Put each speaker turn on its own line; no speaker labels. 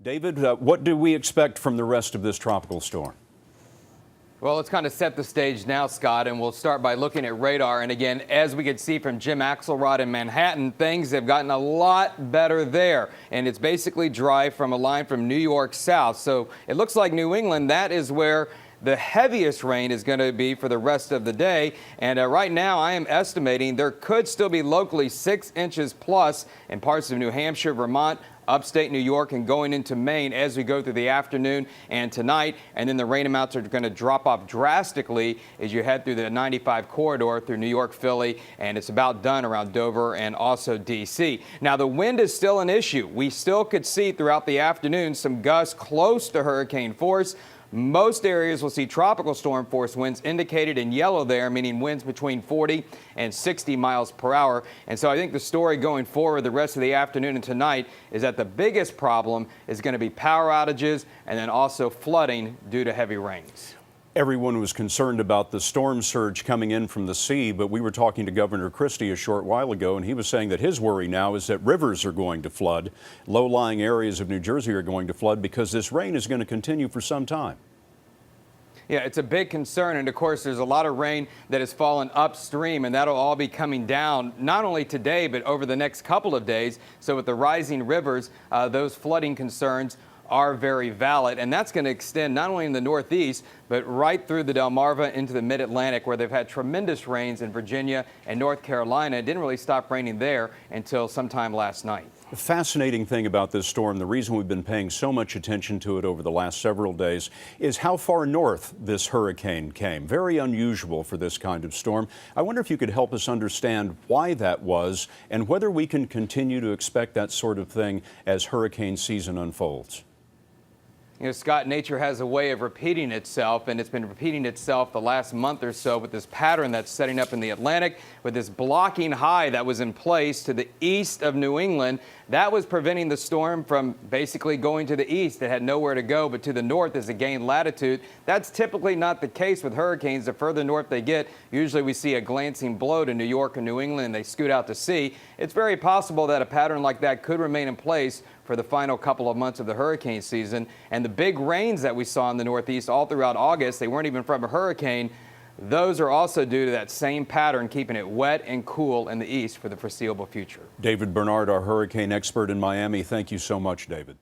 David, what do we expect from the rest of this tropical storm?
Well, let's kind of set the stage now, Scott, and we'll start by looking at radar. And again, as we could see from Jim Axelrod in Manhattan, things have gotten a lot better there. And it's basically dry from a line from New York south. So it looks like New England, that is where the heaviest rain is going to be for the rest of the day. And right now, I am estimating there could still be locally 6 inches plus in parts of New Hampshire, Vermont, upstate New York, and going into Maine as we go through the afternoon and tonight. And then the rain amounts are going to drop off drastically as you head through the 95 corridor through New York, Philly, and it's about done around Dover and also D.C. Now, the wind is still an issue. We still could see throughout the afternoon some gusts close to hurricane force. Most areas will see tropical storm force winds indicated in yellow there, meaning winds between 40 and 60 miles per hour. And so I think the story going forward the rest of the afternoon and tonight is that the biggest problem is going to be power outages and then also flooding due to heavy rains.
Everyone was concerned about the storm surge coming in from the sea, but we were talking to Governor Christie a short while ago, and he was saying that his worry now is that rivers are going to flood. Low-lying areas of New Jersey are going to flood because this rain is going to continue for some time.
Yeah, it's a big concern, and of course there's a lot of rain that has fallen upstream, and that'll all be coming down not only today but over the next couple of days. So with the rising rivers, those flooding concerns are very valid, and that's going to extend not only in the Northeast but right through the Delmarva into the Mid-Atlantic, where they've had tremendous rains in Virginia and North Carolina. It didn't really stop raining there until sometime last night.
The fascinating thing about this storm, the reason we've been paying so much attention to it over the last several days, is how far north this hurricane came. Very unusual for this kind of storm. I wonder if you could help us understand why that was and whether we can continue to expect that sort of thing as hurricane season unfolds.
You know, Scott, nature has a way of repeating itself, and it's been repeating itself the last month or so with this pattern that's setting up in the Atlantic, with this blocking high that was in place to the east of New England. That was preventing the storm from basically going to the east. It had nowhere to go but to the north as it gained latitude. That's typically not the case with hurricanes. The further north they get, usually we see a glancing blow to New York and New England, and they scoot out to sea. It's very possible that a pattern like that could remain in place for the final couple of months of the hurricane season. And the big rains that we saw in the Northeast all throughout August, they weren't even from a hurricane. Those are also due to that same pattern, keeping it wet and cool in the east for the foreseeable future.
David Bernard, our hurricane expert in Miami. Thank you so much, David.